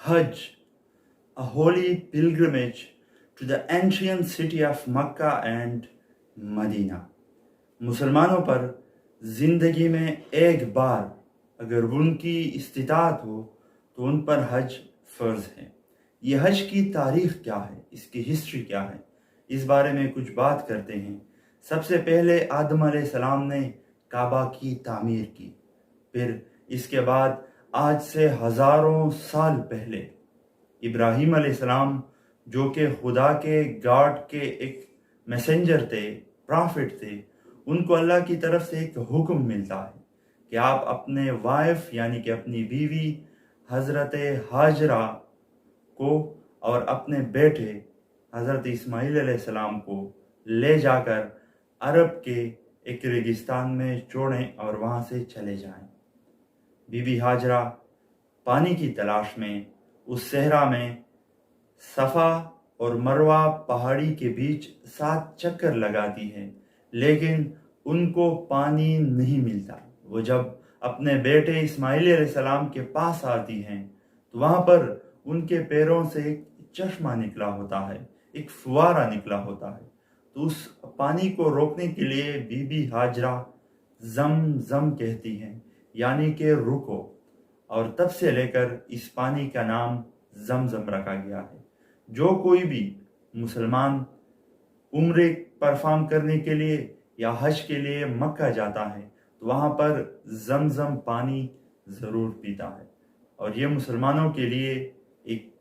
Hajj, a holy pilgrimage to the ancient city of Mecca and Medina. मुसलमानों पर ज़िंदगी में एक बार अगर उनकी इस्तिताअत हो तो उन पर हज फ़र्ज़ है। ये हज की तारीख़ क्या है, इसकी हिस्ट्री क्या है, इस बारे में कुछ बात करते हैं। सबसे पहले आदम अलैहिस्सलाम ने काबा की तामीर की, फिर इसके बाद आज से हज़ारों साल पहले इब्राहीम अलैहिस्सलाम जो कि खुदा के गॉड के एक मैसेंजर थे, प्रॉफिट थे, उनको अल्लाह की तरफ से एक हुक्म मिलता है कि आप अपने वाइफ यानी कि अपनी बीवी हज़रत हाजरा को और अपने बेटे हज़रत इस्माईल अलैहिस्सलाम को ले जाकर अरब के एक रेगिस्तान में छोड़ें और वहाँ से चले जाएं। बीबी हाजरा पानी की तलाश में उस सहरा में सफ़ा और मरवा पहाड़ी के बीच 7 चक्कर लगाती है, लेकिन उनको पानी नहीं मिलता। वो जब अपने बेटे इस्माईल अलैहिस्सलाम के पास आती हैं तो वहाँ पर उनके पैरों से एक चश्मा निकला होता है, एक फुवारा निकला होता है। तो उस पानी को रोकने के लिए बीबी हाजरा जम जम कहती हैं, यानी कि रुको, और तब से लेकर इस पानी का नाम जमजम रखा गया है। जो कोई भी मुसलमान उम्रे परफॉर्म करने के लिए या हज के लिए मक्का जाता है तो वहाँ पर जमजम पानी ज़रूर पीता है, और ये मुसलमानों के लिए एक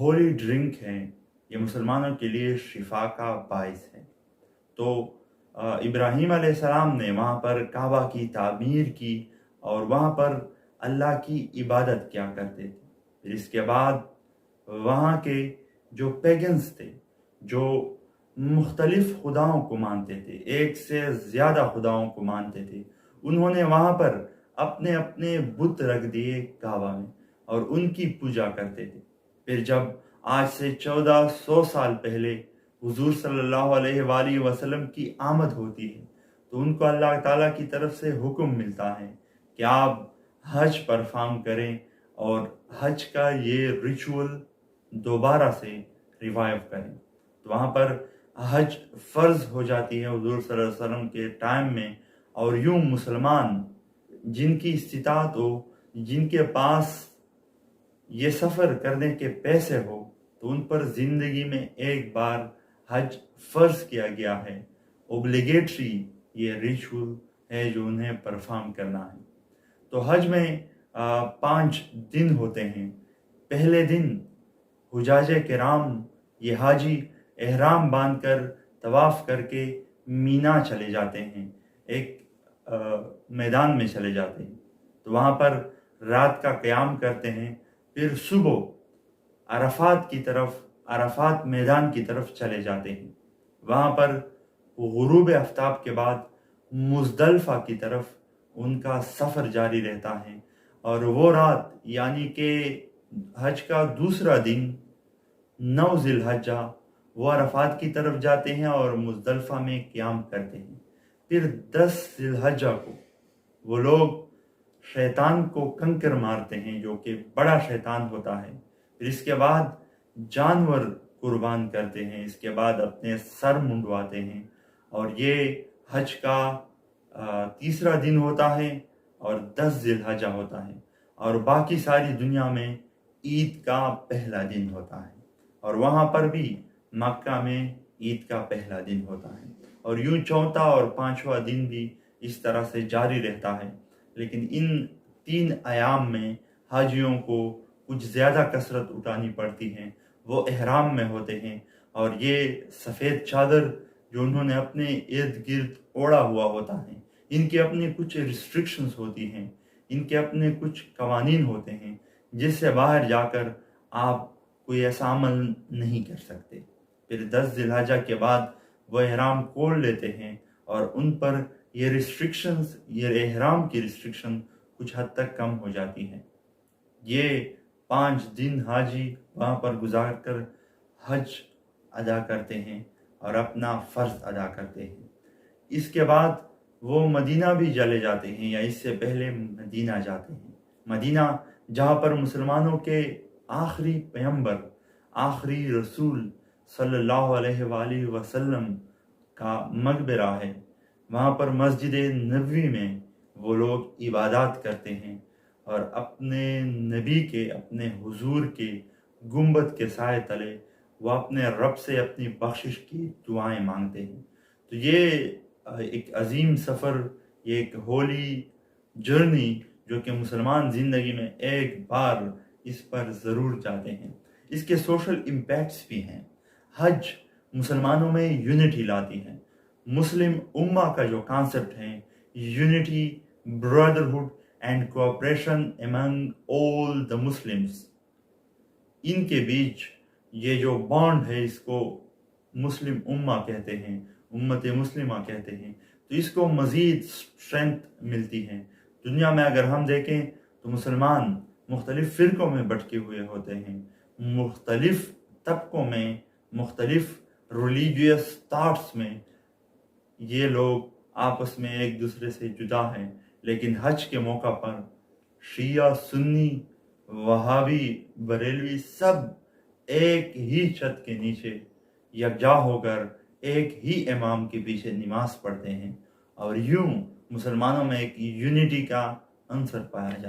होली ड्रिंक है, ये मुसलमानों के लिए शिफा का बाइस है। तो इब्राहीम अलैहिस्सलाम ने वहाँ पर काबा की तामीर की और वहाँ पर अल्लाह की इबादत किया करते थे। फिर इसके बाद वहाँ के जो पेगन्स थे, जो मुख्तलिफ खुदाओं को मानते थे, एक से ज़्यादा खुदाओं को मानते थे, उन्होंने वहाँ पर अपने अपने बुत रख दिए काबा में और उनकी पूजा करते थे। फिर जब आज से 1400 साल पहले हुजूर सल्लल्लाहु अलैहि वसल्लम की आमद होती है तो उनको अल्लाह ताला की तरफ से हुक्म मिलता है कि आप हज परफॉर्म करें और हज का ये रिचुअल दोबारा से रिवाइव करें। तो वहाँ पर हज फ़र्ज़ हो जाती है हुजूर सल्लल्लाहु अलैहि वसल्लम के टाइम में, और यूँ मुसलमान जिनकी इस्तिताअत हो, जिनके पास ये सफ़र करने के पैसे हो, तो उन पर ज़िंदगी में एक बार हज फ़र्ज़ किया गया है, ओब्लिगेटरी ये रिचुअल है जो उन्हें परफॉर्म करना है। तो हज में 5 दिन होते हैं। पहले दिन हुजाजे किराम ये हाजी एहराम बांधकर तवाफ़ करके मीना चले जाते हैं, एक मैदान में चले जाते हैं। तो वहाँ पर रात का क़याम करते हैं, फिर सुबह अरफात मैदान की तरफ चले जाते हैं। वहाँ पर गुरूब आफ्ताब के बाद मुज़दलिफ़ा की तरफ उनका सफ़र जारी रहता है, और वो रात यानी कि हज का दूसरा दिन 9 ज़िलहज्जा वो अरफात की तरफ जाते हैं और मुज़दलिफ़ा में क़याम करते हैं। फिर 10 ज़िलहज्जा को वो लोग शैतान को कंकर मारते हैं, जो कि बड़ा शैतान होता है। फिर इसके बाद जानवर कुर्बान करते हैं, इसके बाद अपने सर मुंडवाते हैं, और ये हज का तीसरा दिन होता है और 10 ज़िलहज्जा होता है, और बाकी सारी दुनिया में ईद का पहला दिन होता है, और वहाँ पर भी मक्का में ईद का पहला दिन होता है, और यूँ चौथा और 5वां दिन भी इस तरह से जारी रहता है। लेकिन इन 3 अयाम में हाजियों को कुछ ज़्यादा कसरत उठानी पड़ती है। वो एहराम में होते हैं, और ये सफ़ेद चादर जो उन्होंने अपने इर्द गिर्द ओढ़ा हुआ होता है, इनके अपने कुछ रिस्ट्रिक्शंस होती हैं, इनके अपने कुछ कवानीन होते हैं, जिससे बाहर जाकर आप कोई ऐसा अमल नहीं कर सकते। फिर 10 ज़िलहज्जा के बाद वो एहराम खोल लेते हैं, और उन पर ये रिस्ट्रिक्शंस, ये एहराम की रिस्ट्रिक्शन कुछ हद तक कम हो जाती हैं। ये 5 दिन हाजी वहाँ पर गुजार कर हज अदा करते हैं और अपना फ़र्ज़ अदा करते हैं। इसके बाद वो मदीना भी चले जाते हैं, या इससे पहले मदीना जाते हैं। मदीना जहाँ पर मुसलमानों के आखिरी पैगंबर, आखिरी रसूल सल्लल्लाहु अलैहि वसल्लम का मकबरा है। वहाँ पर मस्जिद नबवी में वो लोग इबादत करते हैं और अपने नबी के, अपने हुजूर के गुंबद के साए तले वो अपने रब से अपनी बख्शिश की दुआएं मांगते हैं। तो ये एक अजीम सफ़र, ये एक होली जर्नी जो कि मुसलमान ज़िंदगी में एक बार इस पर ज़रूर जाते हैं। इसके सोशल इम्पैक्ट्स भी हैं। हज मुसलमानों में यूनिटी लाती है। मुस्लिम उम्मा का जो कॉन्सेप्ट है, unity, brotherhood and cooperation among all the Muslims, इनके बीच ये जो बॉन्ड है, इसको मुस्लिम उम्मा कहते हैं, उम्मत मुस्लिमा कहते हैं। तो इसको मज़ीद स्ट्रेंथ मिलती है। दुनिया में अगर हम देखें तो मुसलमान मुख्तलिफ फ़िरक़ों में बटके हुए होते हैं, मुख्तलिफ तबकों में, मुख्तलिफ रिलीजियस थॉट्स में ये लोग आपस में एक दूसरे से जुदा हैं। लेकिन हज के मौका पर शिया, सुन्नी, वहाबी, बरेलवी सब एक ही छत के नीचे यकजा होकर एक ही इमाम के पीछे नमाज पढ़ते हैं और यूं मुसलमानों में एक यूनिटी का अंसर पाया जाता है।